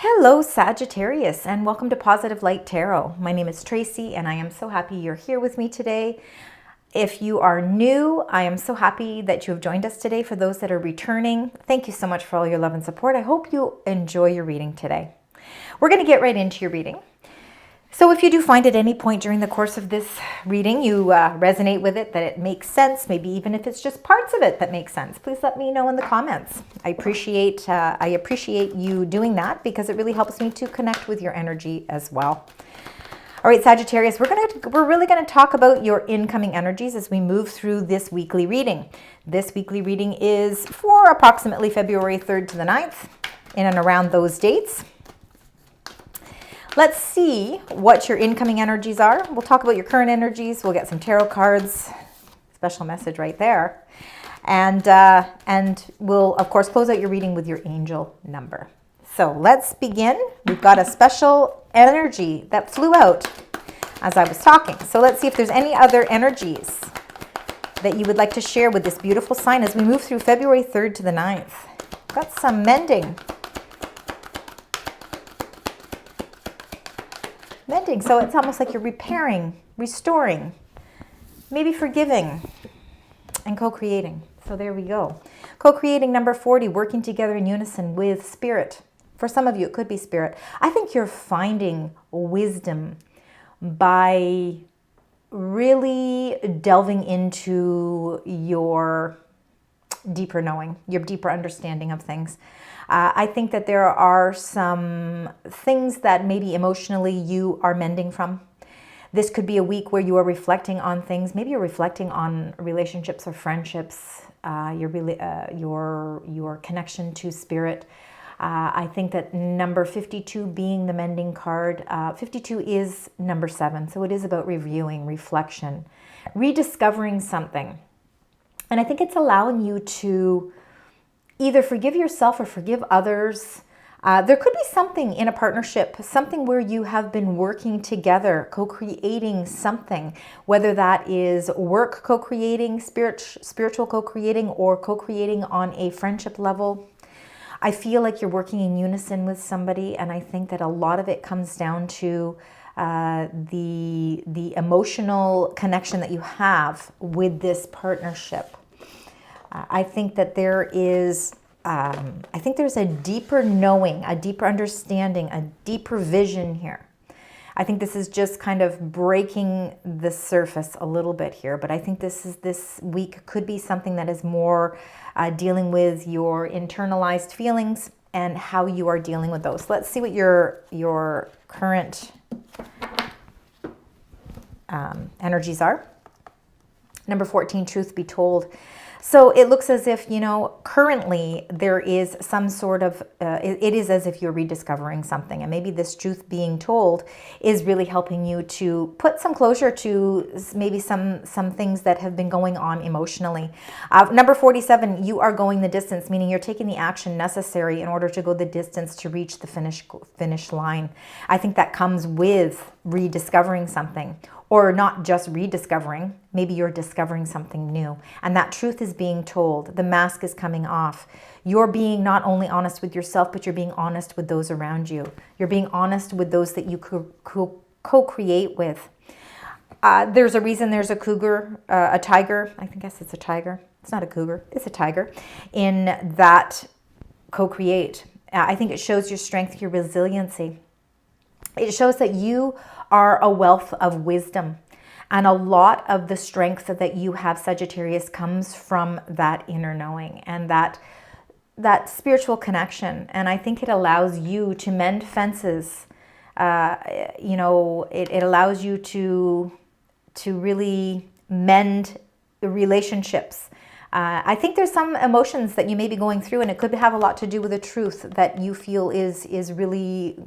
Hello Sagittarius, and welcome to Positive Light Tarot. My name is Tracy and I am so happy you're here with me today. If you are new, I am so happy that you have joined us today. For those that are returning, thank you so much for all your love and support. I hope you enjoy your reading today. We're going to get right into your reading. So if you do find at any point during the course of this reading you resonate with it, that it makes sense, maybe even if it's just parts of it that make sense, please let me know in the comments. I appreciate you doing that because it really helps me to connect with your energy as well. All right, Sagittarius, we're really going to talk about your incoming energies as we move through this weekly reading. This weekly reading is for approximately February 3rd to the 9th, in and around those dates. Let's see what your incoming energies are. We'll talk about your current energies. We'll get some tarot cards, special message right there. And we'll, of course, close out your reading with your angel number. So let's begin. We've got a special energy that flew out as I was talking. So let's see if there's any other energies that you would like to share with this beautiful sign as we move through February 3rd to the 9th. Got some mending. Mending, so it's almost like you're repairing, restoring, maybe forgiving, and co-creating. So there we go. Co-creating number 40, working together in unison with spirit. For some of you, it could be spirit. I think you're finding wisdom by really delving into your deeper knowing, your deeper understanding of things. I think that there are some things that maybe emotionally you are mending from. This could be a week where you are reflecting on things. Maybe you're reflecting on relationships or friendships, your connection to spirit. I think that number 52 being the mending card, 52 is number 7. So it is about reviewing, reflection, rediscovering something. And I think it's allowing you to either forgive yourself or forgive others. There could be something in a partnership, something where you have been working together, co-creating something, whether that is work co-creating, spiritual co-creating, or co-creating on a friendship level. I feel like you're working in unison with somebody, and I think that a lot of it comes down to the emotional connection that you have with this partnership. I think that there is, there's a deeper knowing, a deeper understanding, a deeper vision here. I think this is just kind of breaking the surface a little bit here, but I think this week could be something that is more dealing with your internalized feelings and how you are dealing with those. Let's see what your current energies are. Number 14, truth be told. So it looks as if, currently there is some sort of, it is as if you're rediscovering something. And maybe this truth being told is really helping you to put some closure to maybe some things that have been going on emotionally. Number 47, you are going the distance, meaning you're taking the action necessary in order to go the distance to reach the finish line. I think that comes with rediscovering something. Or not just rediscovering, maybe you're discovering something new. And that truth is being told. The mask is coming off. You're being not only honest with yourself, but you're being honest with those around you. You're being honest with those that you co-create with. There's a reason there's a cougar, a tiger. I guess it's a tiger. It's not a cougar. It's a tiger. In that co-create. I think it shows your strength, your resiliency. It shows that you are a wealth of wisdom, and a lot of the strength that you have, Sagittarius, comes from that inner knowing and that spiritual connection. And I think it allows you to mend fences. It allows you to really mend the relationships. I think there's some emotions that you may be going through, and it could have a lot to do with a truth that you feel is really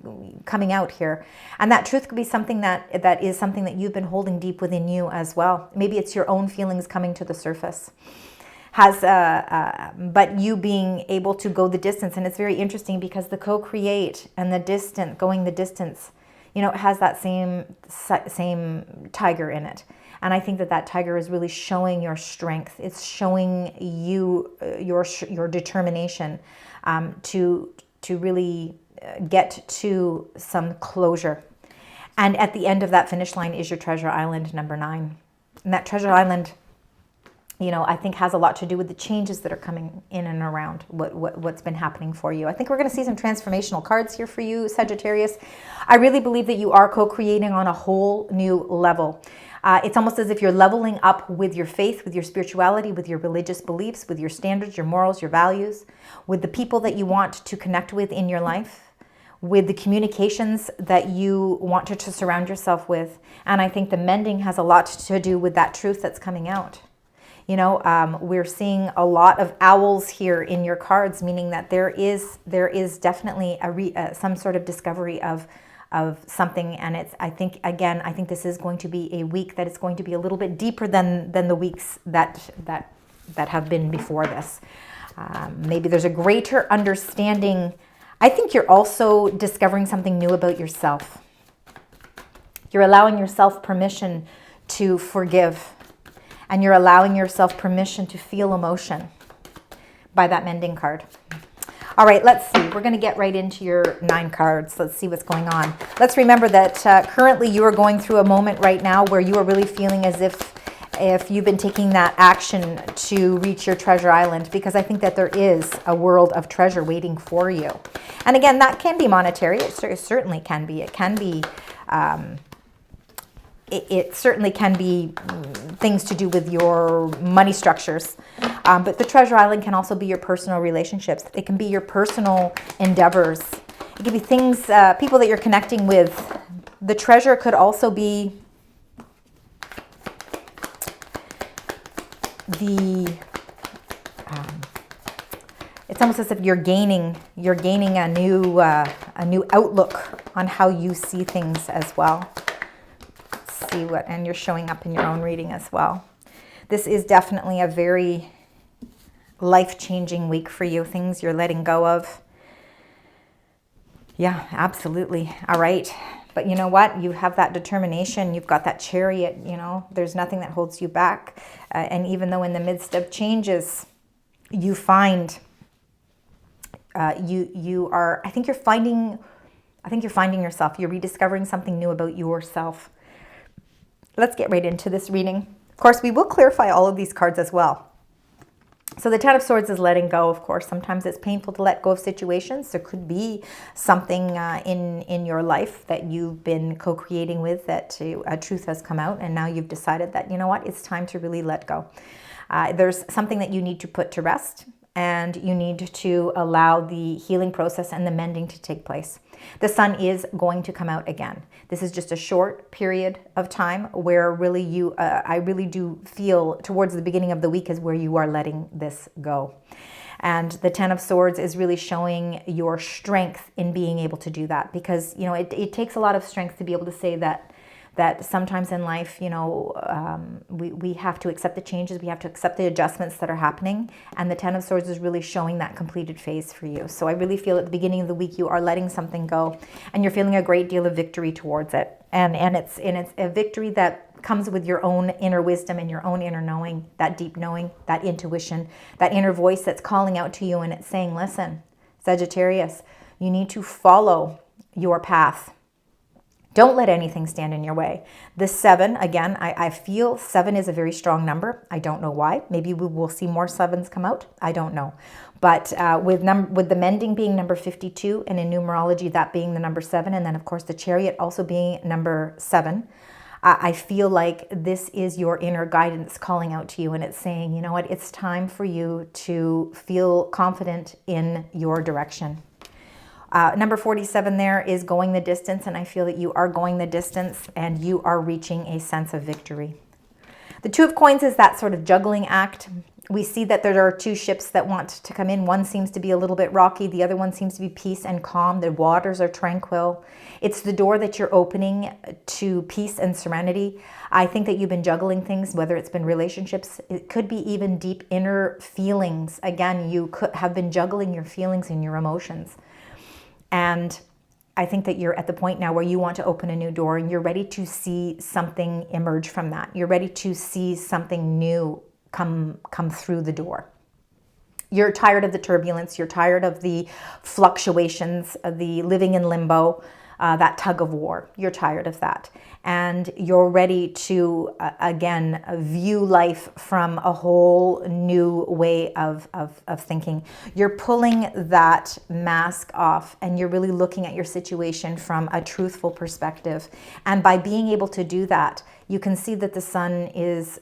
coming out here. And that truth could be something that is something that you've been holding deep within you as well. Maybe it's your own feelings coming to the surface. But you being able to go the distance. And it's very interesting because the co-create and the distant, going the distance, it has that same tiger in it. And I think that tiger is really showing your strength. It's showing you your determination to really get to some closure. And at the end of that finish line is your treasure island, number 9. And that treasure island, you know, I think has a lot to do with the changes that are coming in and around what's been happening for you. I think we're going to see some transformational cards here for you, Sagittarius. I really believe that you are co-creating on a whole new level. It's almost as if you're leveling up with your faith, with your spirituality, with your religious beliefs, with your standards, your morals, your values, with the people that you want to connect with in your life, with the communications that you want to surround yourself with. And I think the mending has a lot to do with that truth that's coming out. You know, we're seeing a lot of owls here in your cards, meaning that there is definitely some sort of discovery of something. And it's, I think this is going to be a week that is going to be a little bit deeper than the weeks that have been before this. Maybe there's a greater understanding. I think you're also discovering something new about yourself. You're allowing yourself permission to forgive. And you're allowing yourself permission to feel emotion by that mending card. All right, let's see. We're going to get right into your 9 cards. Let's see what's going on. Let's remember that currently you are going through a moment right now where you are really feeling as if you've been taking that action to reach your treasure island, because I think that there is a world of treasure waiting for you. And again, that can be monetary. It certainly can be. It can be... It certainly can be things to do with your money structures. But the treasure island can also be your personal relationships. It can be your personal endeavors. It can be things, people that you're connecting with. The treasure could also be it's almost as if you're gaining a new outlook on how you see things as well. See what, and you're showing up in your own reading as well. This is definitely a very life-changing week for you. Things you're letting go of. Yeah, absolutely. All right. But you know what? You have that determination. You've got that chariot, you know. There's nothing that holds you back. And even though in the midst of changes, you find you are, I think you're finding yourself. You're rediscovering something new about yourself. Let's get right into this reading. Of course, we will clarify all of these cards as well. So the 10 of Swords is letting go, of course. Sometimes it's painful to let go of situations. There could be something in your life that you've been co-creating with, that a truth has come out, and now you've decided that, you know what, it's time to really let go. There's something that you need to put to rest, and you need to allow the healing process and the mending to take place. The sun is going to come out again. This is just a short period of time where really I really do feel towards the beginning of the week is where you are letting this go. And the 10 of Swords is really showing your strength in being able to do that, because, you know, it takes a lot of strength to be able to say that sometimes in life, you know, we have to accept the changes, we have to accept the adjustments that are happening, and the 10 of Swords is really showing that completed phase for you. So I really feel at the beginning of the week you are letting something go, and you're feeling a great deal of victory towards it. And it's a victory that comes with your own inner wisdom and your own inner knowing, that deep knowing, that intuition, that inner voice that's calling out to you, and it's saying, listen, Sagittarius, you need to follow your path. Don't let anything stand in your way. The 7, again, I feel 7 is a very strong number. I don't know why. Maybe we will see more 7s come out. I don't know. But with the mending being number 52, and in numerology that being the number 7, and then of course the chariot also being number 7, I feel like this is your inner guidance calling out to you, and it's saying, you know what, it's time for you to feel confident in your direction. Number 47 there is going the distance, and I feel that you are going the distance and you are reaching a sense of victory. The 2 of Coins is that sort of juggling act. We see that there are 2 ships that want to come in. One seems to be a little bit rocky. The other one seems to be peace and calm. The waters are tranquil. It's the door that you're opening to peace and serenity. I think that you've been juggling things, whether it's been relationships. It could be even deep inner feelings. Again, you could have been juggling your feelings and your emotions. And I think that you're at the point now where you want to open a new door, and you're ready to see something emerge from that. You're ready to see something new come through the door. You're tired of the turbulence. You're tired of the fluctuations, of the living in limbo, that tug of war. You're tired of that. And you're ready to, again, view life from a whole new way of thinking. You're pulling that mask off and you're really looking at your situation from a truthful perspective. And by being able to do that, you can see that the sun is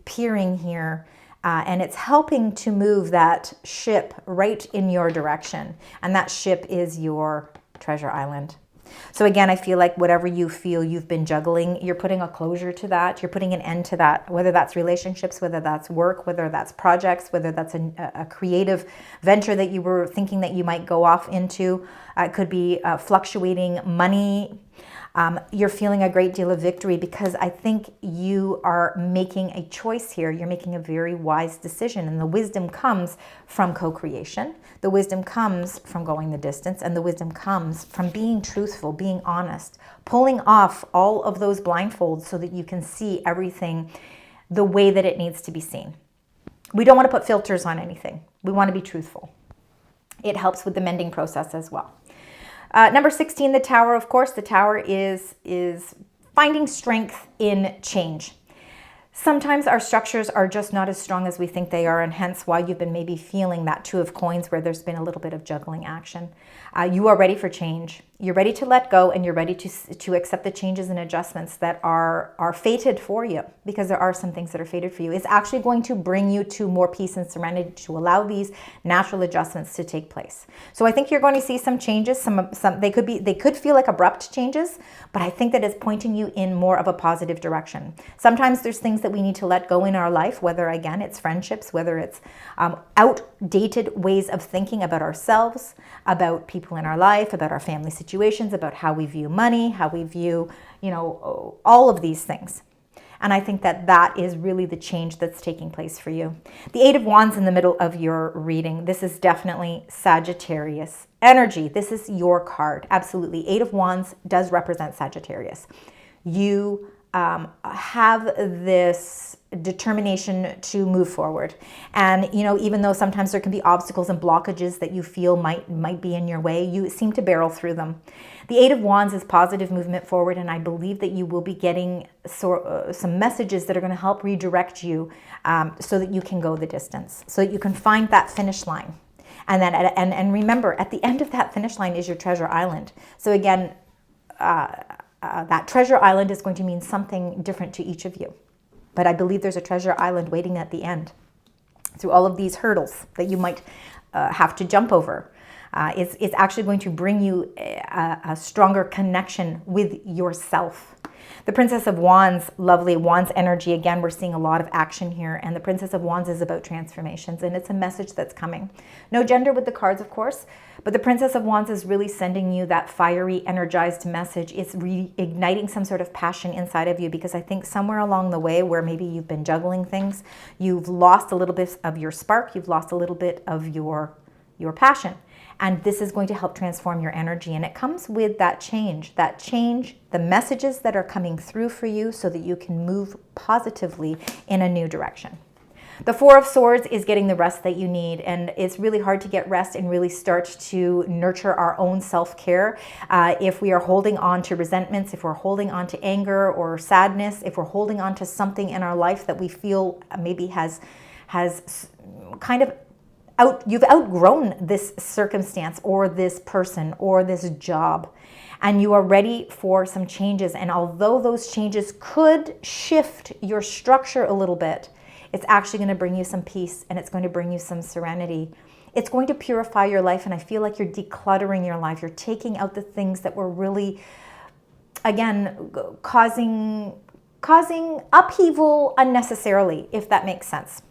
peering here. And it's helping to move that ship right in your direction. And that ship is your treasure island. So again, I feel like whatever you feel you've been juggling, you're putting a closure to that. You're putting an end to that, whether that's relationships, whether that's work, whether that's projects, whether that's a creative venture that you were thinking that you might go off into. It could be fluctuating money. You're feeling a great deal of victory because I think you are making a choice here. You're making a very wise decision, and the wisdom comes from co-creation. The wisdom comes from going the distance, and the wisdom comes from being truthful, being honest, pulling off all of those blindfolds so that you can see everything the way that it needs to be seen. We don't want to put filters on anything. We want to be truthful. It helps with the mending process as well. Number 16, the Tower, of course. The Tower is finding strength in change. Sometimes our structures are just not as strong as we think they are, and hence why you've been maybe feeling that Two of Coins where there's been a little bit of juggling action. You are ready for change. You're ready to let go, and you're ready to accept the changes and adjustments that are fated for you, because there are some things that are fated for you. It's actually going to bring you to more peace and serenity to allow these natural adjustments to take place. So I think you're going to see some changes. They could feel like abrupt changes, but I think that it's pointing you in more of a positive direction. Sometimes there's things that we need to let go in our life, whether again it's friendships, whether it's outdated ways of thinking about ourselves, about people in our life, about our family situations, about how we view money, how we view, all of these things. And I think that that is really the change that's taking place for you. The Eight of Wands in the middle of your reading. This is definitely Sagittarius energy. This is your card. Absolutely. Eight of Wands does represent Sagittarius. You have this determination to move forward. And, even though sometimes there can be obstacles and blockages that you feel might be in your way, you seem to barrel through them. The Eight of Wands is positive movement forward, and I believe that you will be getting some messages that are going to help redirect you so that you can go the distance, so that you can find that finish line. And then, and remember, at the end of that finish line is your treasure island. So again, that treasure island is going to mean something different to each of you. But I believe there's a treasure island waiting at the end through all of these hurdles that you might have to jump over. It's actually going to bring you a stronger connection with yourself. The Princess of Wands, lovely Wands energy. Again, we're seeing a lot of action here. And the Princess of Wands is about transformations. And it's a message that's coming. No gender with the cards, of course. But the Princess of Wands is really sending you that fiery, energized message. It's reigniting some sort of passion inside of you. Because I think somewhere along the way where maybe you've been juggling things, you've lost a little bit of your spark. You've lost a little bit of your passion. And this is going to help transform your energy. And it comes with that change, the messages that are coming through for you so that you can move positively in a new direction. The Four of Swords is getting the rest that you need. And it's really hard to get rest and really start to nurture our own self-care. If we are holding on to resentments, if we're holding on to anger or sadness, if we're holding on to something in our life that we feel maybe has kind of you've outgrown this circumstance or this person or this job, and you are ready for some changes. And although those changes could shift your structure a little bit, it's actually going to bring you some peace, and it's going to bring you some serenity. It's going to purify your life, and I feel like you're decluttering your life. You're taking out the things that were really, again, causing upheaval unnecessarily, if that makes sense.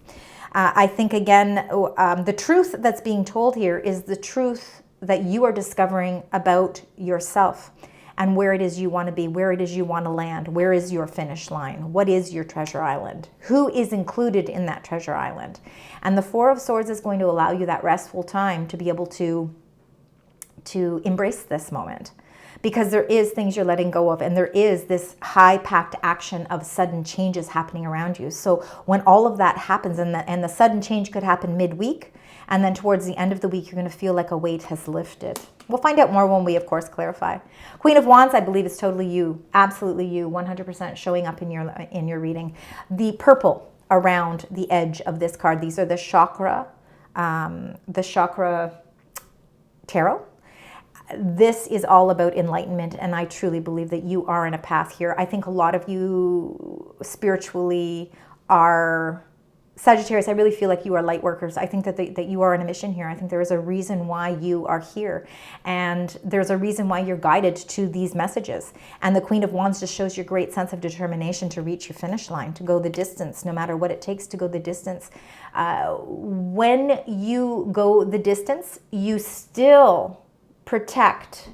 I think, again, the truth that's being told here is the truth that you are discovering about yourself and where it is you want to be, where it is you want to land, where is your finish line, what is your treasure island, who is included in that treasure island. And the Four of Swords is going to allow you that restful time to be able to embrace this moment. Because there is things you're letting go of, and there is this high-packed action of sudden changes happening around you. So when all of that happens, and the sudden change could happen midweek, And then towards the end of the week, you're going to feel like a weight has lifted. We'll find out more when we, of course, clarify. Queen of Wands, I believe, is totally you, absolutely you, 100% showing up in your reading. The purple around the edge of this card, these are the Chakra tarot. This is all about enlightenment, and I truly believe that you are in a path here. I think a lot of you spiritually are Sagittarius. I really feel like you are light workers. I think that you are on a mission here. I think there is a reason why you are here, and there's a reason why you're guided to these messages. And the Queen of Wands just shows your great sense of determination to reach your finish line, to go the distance, no matter what it takes to go the distance. When you go the distance, you still protect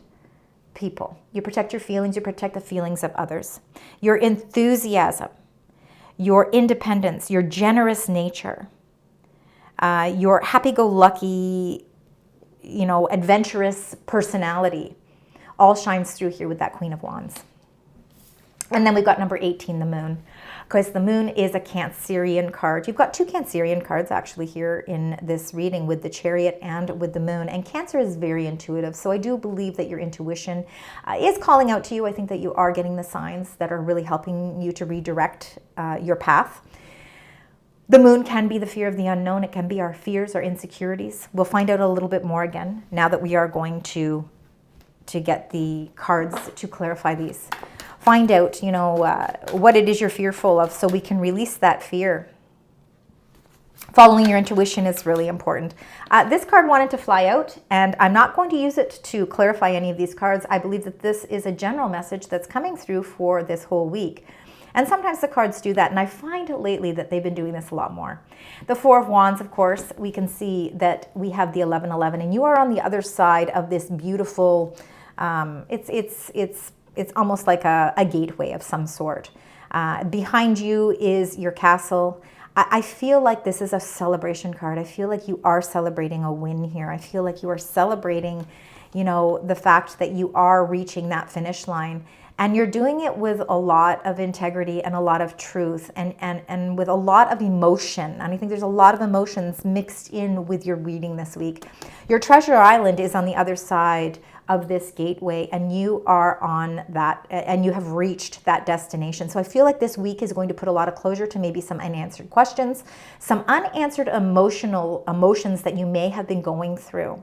people. You protect your feelings, you protect the feelings of others. Your enthusiasm, your independence, your generous nature, your happy-go-lucky, adventurous personality all shines through here with that Queen of Wands. And then we've got number 18, the Moon. Because the Moon is a Cancerian card. You've got two Cancerian cards actually here in this reading, with the Chariot and with the Moon. And Cancer is very intuitive, so I do believe that your intuition is calling out to you. I think that you are getting the signs that are really helping you to redirect your path. The Moon can be the fear of the unknown. It can be our fears, our insecurities. We'll find out a little bit more again now that we are going to get the cards to clarify these. Find out, what it is you're fearful of, so we can release that fear. Following your intuition is really important. This card wanted to fly out, and I'm not going to use it to clarify any of these cards. I believe that this is a general message that's coming through for this whole week. And sometimes the cards do that, and I find lately that they've been doing this a lot more. The Four of Wands, of course, we can see that we have the 1111, and you are on the other side of this beautiful, it's almost like a gateway of some sort. Behind you is your castle. I feel like this is a celebration card. I feel like you are celebrating a win here. I feel like you are celebrating, the fact that you are reaching that finish line. And you're doing it with a lot of integrity and a lot of truth and with a lot of emotion. And I think there's a lot of emotions mixed in with your reading this week. Your treasure island is on the other side of this gateway, and you are on that, and you have reached that destination. So I feel like this week is going to put a lot of closure to maybe some unanswered questions, some unanswered emotions that you may have been going through.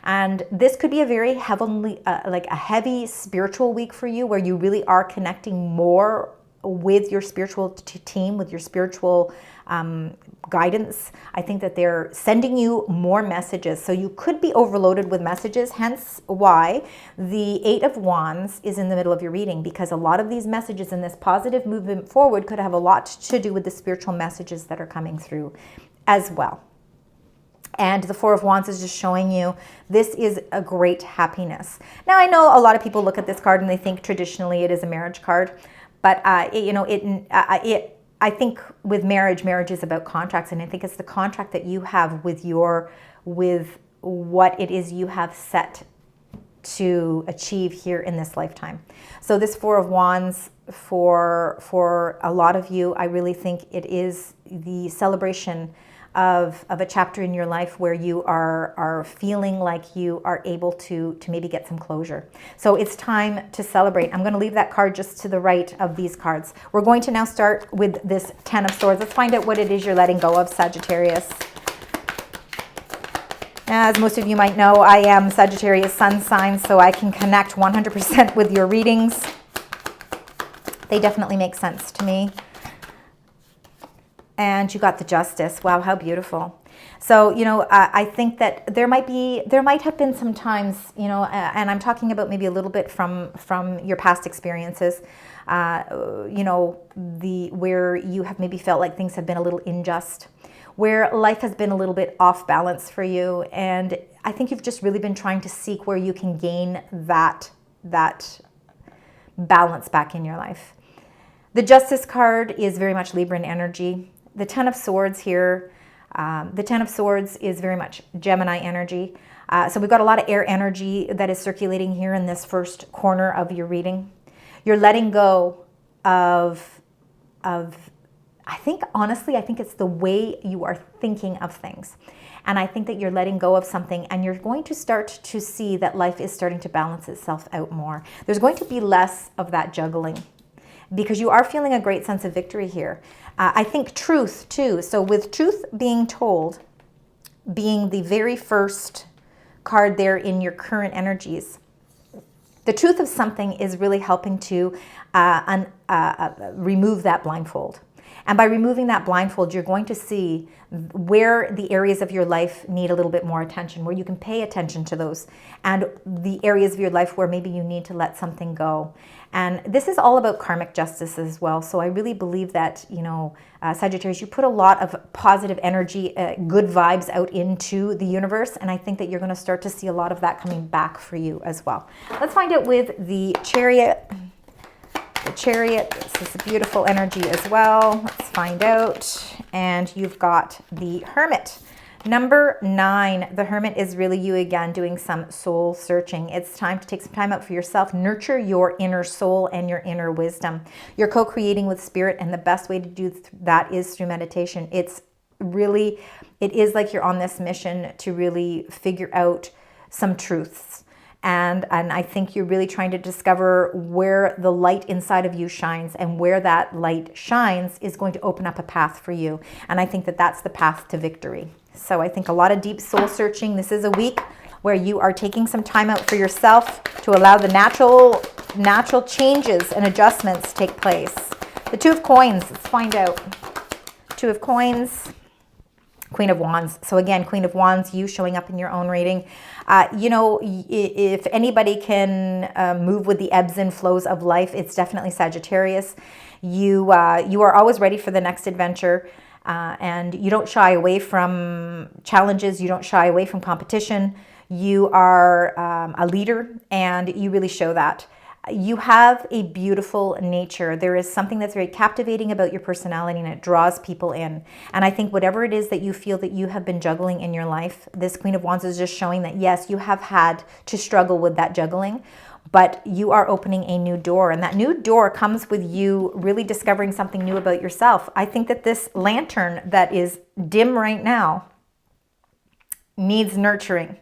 And this could be a very heavenly, like a heavy spiritual week for you, where you really are connecting more with your spiritual team, with your spiritual guidance. I think that they're sending you more messages. So you could be overloaded with messages, hence why the Eight of Wands is in the middle of your reading, because a lot of these messages in this positive movement forward could have a lot to do with the spiritual messages that are coming through as well. And the Four of Wands is just showing you this is a great happiness. Now, I know a lot of people look at this card and they think traditionally it is a marriage card, but I think with marriage is about contracts, and I think it's the contract that you have with what it is you have set to achieve here in this lifetime. So this Four of Wands, for a lot of you, I really think it is the celebration of a chapter in your life where you are feeling like you are able to maybe get some closure. So it's time to celebrate. I'm going to leave that card just to the right of these cards. We're going to now start with this Ten of Swords. Let's find out what it is you're letting go of, Sagittarius. As most of you might know, I am Sagittarius sun sign, so I can connect 100% with your readings. They definitely make sense to me. And you got the Justice. Wow, how beautiful. So, I think that there might have been some times, and I'm talking about maybe a little bit from your past experiences, where you have maybe felt like things have been a little unjust, where life has been a little bit off balance for you. And I think you've just really been trying to seek where you can gain that balance back in your life. The Justice card is very much Libran energy. The Ten of Swords here, the Ten of Swords is very much Gemini energy. So we've got a lot of air energy that is circulating here in this first corner of your reading. You're letting go of I think, honestly, I think it's the way you are thinking of things. And I think that you're letting go of something, and you're going to start to see that life is starting to balance itself out more. There's going to be less of that juggling, because you are feeling a great sense of victory here. I think truth too. So with truth being told, being the very first card there in your current energies, the truth of something is really helping to remove that blindfold. And by removing that blindfold, you're going to see where the areas of your life need a little bit more attention, where you can pay attention to those, and the areas of your life where maybe you need to let something go. And this is all about karmic justice as well. So I really believe that, you know, Sagittarius, you put a lot of positive energy, good vibes out into the universe. And I think that you're going to start to see a lot of that coming back for you as well. Let's find out with the Chariot. The Chariot, this is a beautiful energy as well. Let's find out. And you've got the Hermit. Number 9, the Hermit is really you again doing some soul searching. It's time to take some time out for yourself. Nurture your inner soul and your inner wisdom. You're co-creating with spirit, and the best way to do that is through meditation. It is like you're on this mission to really figure out some truths. And I think you're really trying to discover where the light inside of you shines, and where that light shines is going to open up a path for you. And I think that that's the path to victory. So I think a lot of deep soul searching. This is a week where you are taking some time out for yourself to allow the natural changes and adjustments take place. The Two of Coins, let's find out. Two of Coins, Queen of Wands. So again, Queen of Wands, you showing up in your own reading. You know, if anybody can move with the ebbs and flows of life, it's definitely Sagittarius. You are always ready for the next adventure. And you don't shy away from challenges. You don't shy away from competition. You are a leader, and you really show that. You have a beautiful nature. There is something that's very captivating about your personality, and it draws people in. And I think whatever it is that you feel that you have been juggling in your life, this Queen of Wands is just showing that, yes, you have had to struggle with that juggling, but you are opening a new door, and that new door comes with you really discovering something new about yourself. I think that this lantern that is dim right now needs nurturing.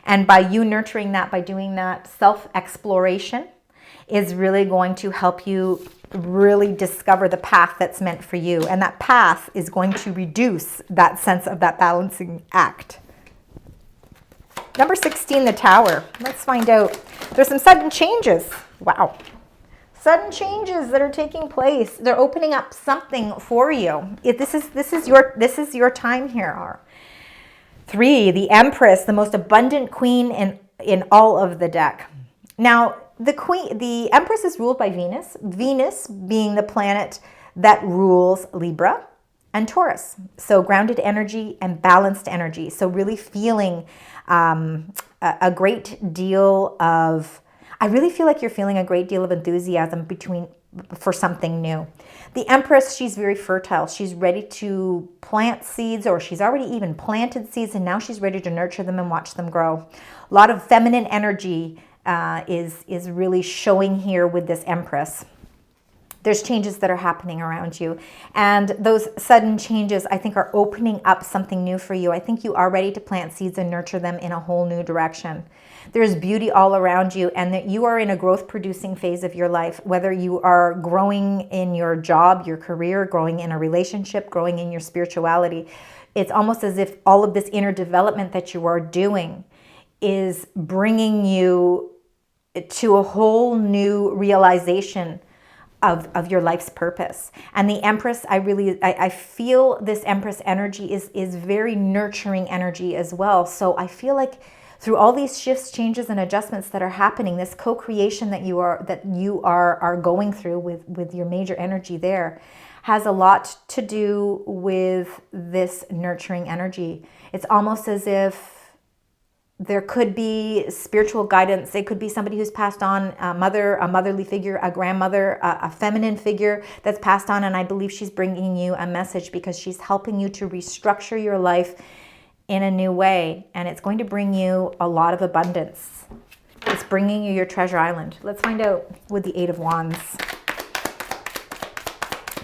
And by you nurturing that, by doing that self-exploration, is really going to help you really discover the path that's meant for you. And that path is going to reduce that sense of that balancing act. Number 16, the Tower. Let's find out. There's some sudden changes. Wow. Sudden changes that are taking place. They're opening up something for you. This is your time here. 3, the Empress, the most abundant queen in all of the deck. Now, the Empress is ruled by Venus. Venus being the planet that rules Libra and Taurus. So grounded energy and balanced energy. So really feeling a great deal of, I really feel like you're feeling a great deal of enthusiasm for something new. The Empress, she's very fertile. She's ready to plant seeds, or she's already even planted seeds, and now she's ready to nurture them and watch them grow. A lot of feminine energy is really showing here with this Empress. There's changes that are happening around you. And those sudden changes, I think, are opening up something new for you. I think you are ready to plant seeds and nurture them in a whole new direction. There's beauty all around you, and that you are in a growth-producing phase of your life, whether you are growing in your job, your career, growing in a relationship, growing in your spirituality. It's almost as if all of this inner development that you are doing is bringing you to a whole new realization of your life's purpose. And the Empress, I feel this Empress energy is very nurturing energy as well. So I feel like through all these shifts, changes, and adjustments that are happening, this co-creation that you are going through with your major energy there has a lot to do with this nurturing energy. It's almost as if there could be spiritual guidance. It could be somebody who's passed on, a motherly figure, a grandmother, a feminine figure that's passed on. And I believe she's bringing you a message because she's helping you to restructure your life in a new way. And it's going to bring you a lot of abundance. It's bringing you your treasure island. Let's find out with the 8 of Wands.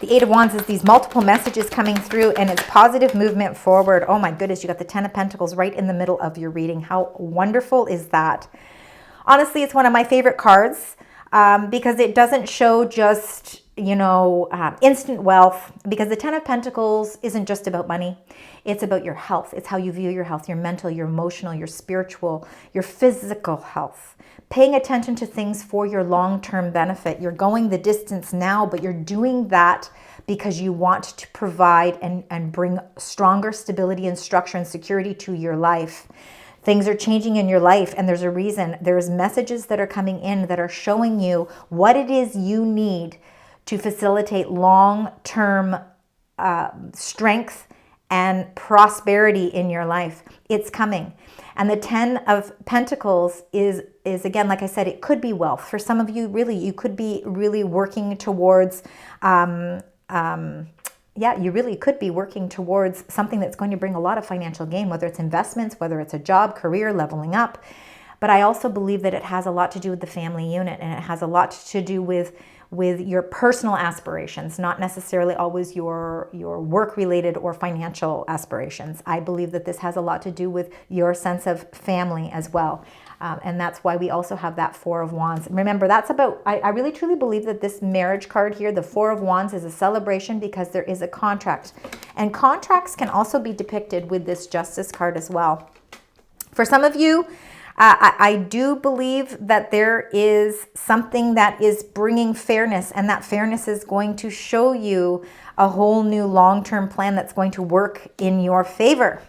The Eight of Wands is these multiple messages coming through, and it's positive movement forward. Oh my goodness, you got the Ten of Pentacles right in the middle of your reading. How wonderful is that? Honestly, it's one of my favorite cards because it doesn't show just, instant wealth, because the Ten of Pentacles isn't just about money. It's about your health. It's how you view your health, your mental, your emotional, your spiritual, your physical health. Paying attention to things for your long-term benefit. You're going the distance now, but you're doing that because you want to provide and bring stronger stability and structure and security to your life. Things are changing in your life, and there's a reason. There's messages that are coming in that are showing you what it is you need to facilitate long-term strength and prosperity in your life. It's coming. And the Ten of Pentacles is again, like I said, it could be wealth. For some of you, really, you could be really working towards, you really could be working towards something that's going to bring a lot of financial gain, whether it's investments, whether it's a job, career, leveling up. But I also believe that it has a lot to do with the family unit, and it has a lot to do with your personal aspirations, not necessarily always your work-related or financial aspirations. I believe that this has a lot to do with your sense of family as well. And that's why we also have that Four of Wands. Remember, that's about, I really truly believe that this marriage card here, the Four of Wands, is a celebration because there is a contract. And contracts can also be depicted with this Justice card as well. For some of you, I do believe that there is something that is bringing fairness, and that fairness is going to show you a whole new long-term plan that's going to work in your favor.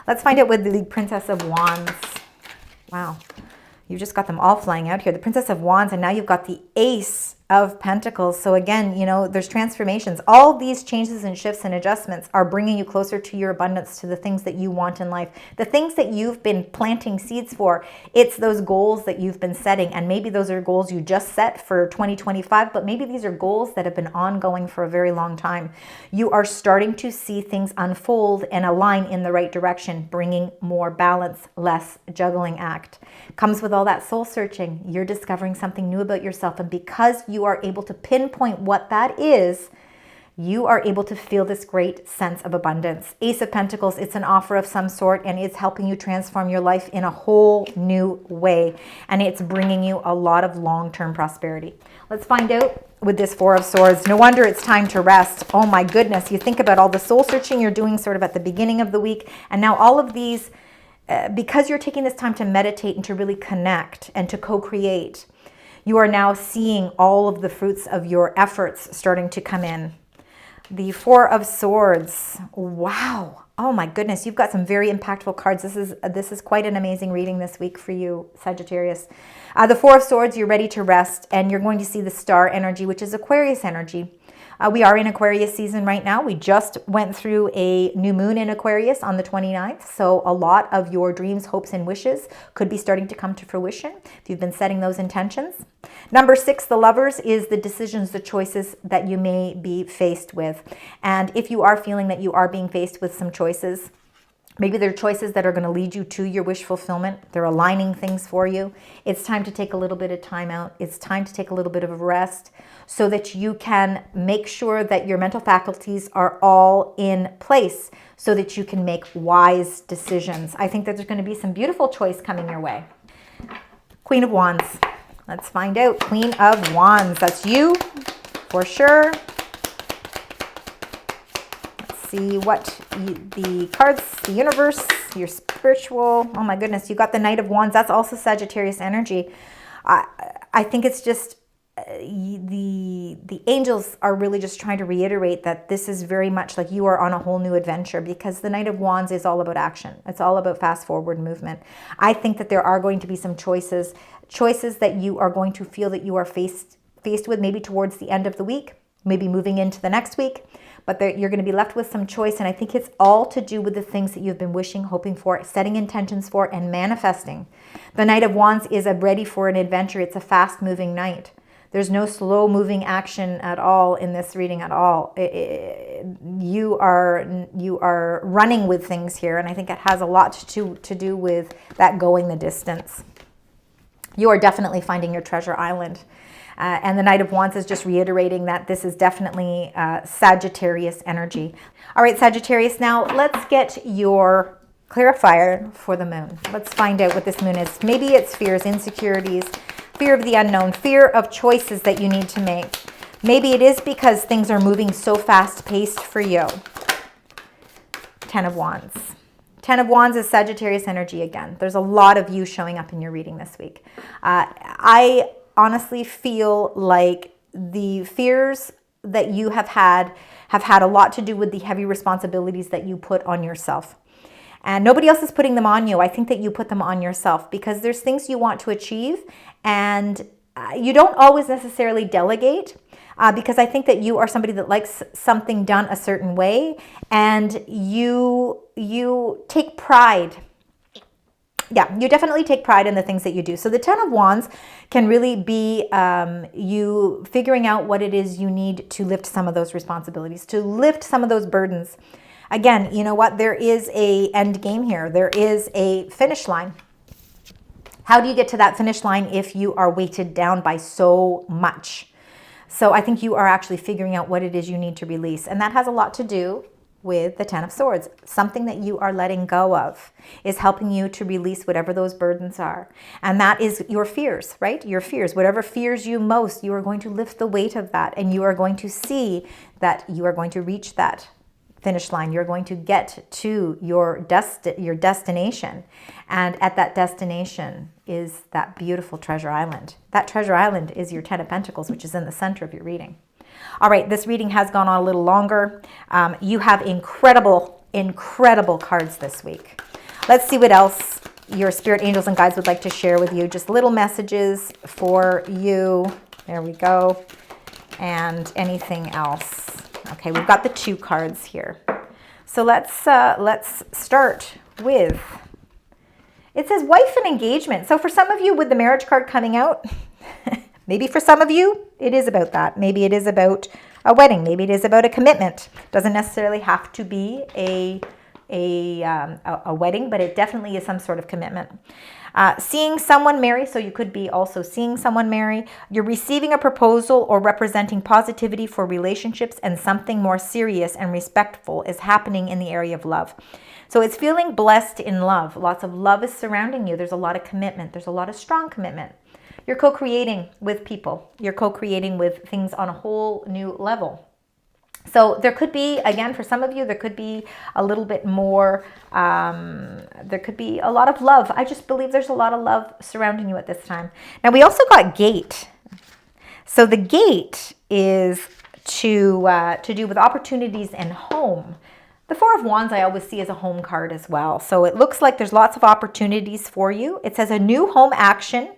Let's find out with the Princess of Wands. Wow, you just got them all flying out here. The Princess of Wands, and now you've got the Ace of Pentacles. So again, there's transformations. All these changes and shifts and adjustments are bringing you closer to your abundance, to the things that you want in life, the things that you've been planting seeds for. It's those goals that you've been setting, and maybe those are goals you just set for 2025, but maybe these are goals that have been ongoing for a very long time. You are starting to see things unfold and align in the right direction, bringing more balance, less juggling act. Comes with all that soul searching. You're discovering something new about yourself, and because you are able to pinpoint what that is, you are able to feel this great sense of abundance. Ace of Pentacles, it's an offer of some sort, and it's helping you transform your life in a whole new way, and it's bringing you a lot of long-term prosperity. Let's find out with this Four of Swords. No wonder it's time to rest. Oh my goodness, you think about all the soul searching you're doing sort of at the beginning of the week, and now all of these, because you're taking this time to meditate and to really connect and to co-create, you are now seeing all of the fruits of your efforts starting to come in. The Four of Swords. Wow. Oh my goodness. You've got some very impactful cards. This is quite an amazing reading this week for you, Sagittarius. The Four of Swords, you're ready to rest, and you're going to see the star energy, which is Aquarius energy. We are in Aquarius season right now. We just went through a new moon in Aquarius on the 29th. So a lot of your dreams, hopes, and wishes could be starting to come to fruition if you've been setting those intentions. Number 6, the Lovers, is the decisions, the choices that you may be faced with. And if you are feeling that you are being faced with some choices, maybe they're choices that are going to lead you to your wish fulfillment. They're aligning things for you. It's time to take a little bit of time out. It's time to take a little bit of a rest so that you can make sure that your mental faculties are all in place so that you can make wise decisions. I think that there's going to be some beautiful choice coming your way. Queen of Wands. Let's find out. Queen of Wands. That's you for sure. See what the cards, the universe, your spiritual. Oh my goodness, you got the Knight of Wands. That's also Sagittarius energy. I think it's just the angels are really just trying to reiterate that this is very much like you are on a whole new adventure, because the Knight of Wands is all about action. It's all about fast forward movement. I think that there are going to be some choices that you are going to feel that you are faced with, maybe towards the end of the week, maybe moving into the next week. But you're going to be left with some choice, and I think it's all to do with the things that you've been wishing, hoping for, setting intentions for, and manifesting. The Knight of Wands is ready for an adventure. It's a fast-moving knight. There's no slow-moving action at all in this reading at all. You are running with things here, and I think it has a lot to do with that going the distance. You are definitely finding your treasure island. And the Knight of Wands is just reiterating that this is definitely Sagittarius energy. All right, Sagittarius, now let's get your clarifier for the moon. Let's find out what this moon is. Maybe it's fears, insecurities, fear of the unknown, fear of choices that you need to make. Maybe it is because things are moving so fast-paced for you. Ten of Wands. Ten of Wands is Sagittarius energy again. There's a lot of you showing up in your reading this week. I honestly feel like the fears that you have had a lot to do with the heavy responsibilities that you put on yourself. And nobody else is putting them on you. I think that you put them on yourself because there's things you want to achieve, and you don't always necessarily delegate because I think that you are somebody that likes something done a certain way, and you take pride. Yeah, you definitely take pride in the things that you do. So the Ten of Wands can really be you figuring out what it is you need to lift some of those responsibilities, to lift some of those burdens. Again, you know what? There is a end game here. There is a finish line. How do you get to that finish line if you are weighted down by so much? So I think you are actually figuring out what it is you need to release. And that has a lot to do with the Ten of Swords. Something that you are letting go of is helping you to release whatever those burdens are. And that is your fears, right? Your fears. Whatever fears you most, you are going to lift the weight of that. And you are going to see that you are going to reach that finish line. You're going to get to your destination. And at that destination is that beautiful treasure island. That treasure island is your Ten of Pentacles, which is in the center of your reading. All right, this reading has gone on a little longer. You have incredible, incredible cards this week. Let's see what else your spirit angels and guides would like to share with you. Just little messages for you. There we go. And anything else. Okay, we've got the 2 cards here. So let's start with, it says wife and engagement. So for some of you with the marriage card coming out, maybe for some of you, it is about that. Maybe it is about a wedding. Maybe it is about a commitment. Doesn't necessarily have to be a wedding, but it definitely is some sort of commitment. Seeing someone marry, so you could be also seeing someone marry. You're receiving a proposal or representing positivity for relationships, and something more serious and respectful is happening in the area of love. So it's feeling blessed in love. Lots of love is surrounding you. There's a lot of commitment. There's a lot of strong commitment. You're co-creating with people. You're co-creating with things on a whole new level. So there could be, again, for some of you, there could be a little bit more, there could be a lot of love. I just believe there's a lot of love surrounding you at this time. Now, we also got gate. So the gate is to do with opportunities and home. The Four of Wands I always see as a home card as well. So it looks like there's lots of opportunities for you. It says a new home action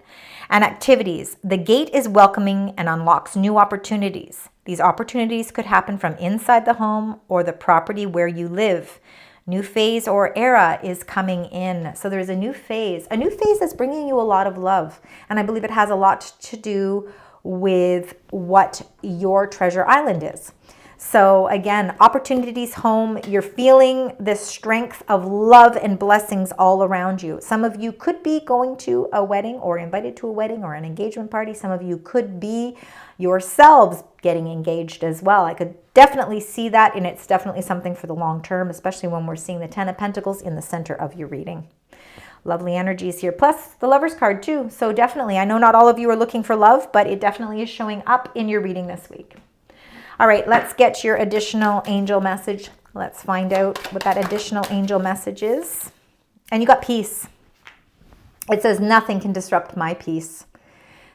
and activities. The gate is welcoming and unlocks new opportunities. These opportunities could happen from inside the home or the property where you live. New phase or era is coming in. So there's a new phase that's bringing you a lot of love. And I believe it has a lot to do with what your treasure island is. So again, opportunities, home, you're feeling this strength of love and blessings all around you. Some of you could be going to a wedding or invited to a wedding or an engagement party. Some of you could be yourselves getting engaged as well. I could definitely see that, and it's definitely something for the long term, especially when we're seeing the Ten of Pentacles in the center of your reading. Lovely energies here, plus the Lover's card too. So definitely, I know not all of you are looking for love, but it definitely is showing up in your reading this week. All right, let's get your additional angel message. Let's find out what that additional angel message is. And you got peace. It says, nothing can disrupt my peace.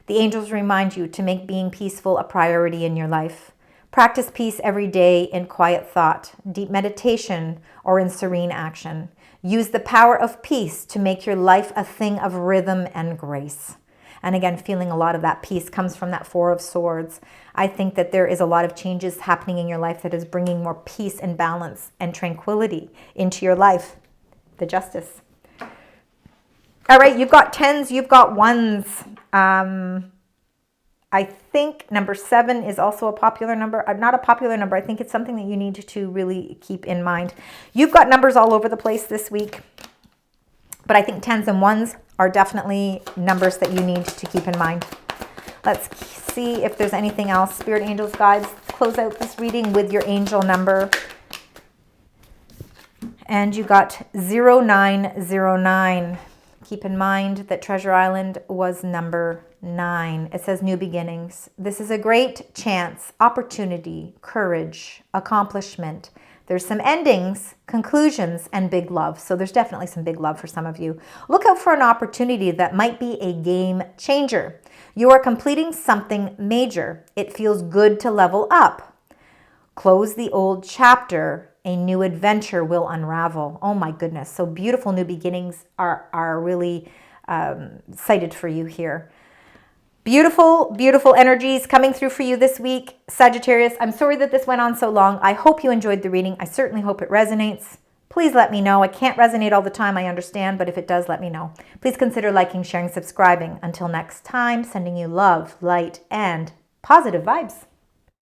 The angels remind you to make being peaceful a priority in your life. Practice peace every day in quiet thought, deep meditation, or in serene action. Use the power of peace to make your life a thing of rhythm and grace. And again, feeling a lot of that peace comes from that Four of Swords. I think that there is a lot of changes happening in your life that is bringing more peace and balance and tranquility into your life. The Justice. All right, you've got 10s, you've got 1s. I think number 7 is also a popular number. Not a popular number. I think it's something that you need to really keep in mind. You've got numbers all over the place this week, but I think 10s and 1s are definitely numbers that you need to keep in mind. Let's see if there's anything else. Spirit, angels, guides, close out this reading with your angel number. And you got 0909. Keep in mind that Treasure Island was number 9. It says new beginnings. This is a great chance, opportunity, courage, accomplishment. There's some endings, conclusions, and big love. So there's definitely some big love for some of you. Look out for an opportunity that might be a game changer. You are completing something major. It feels good to level up. Close the old chapter. A new adventure will unravel. Oh my goodness. So beautiful new beginnings are really cited for you here. Beautiful, beautiful energies coming through for you this week, Sagittarius. I'm sorry that this went on so long. I hope you enjoyed the reading. I certainly hope it resonates. Please let me know. I can't resonate all the time, I understand, but if it does, let me know. Please consider liking, sharing, subscribing. Until next time, sending you love, light, and positive vibes.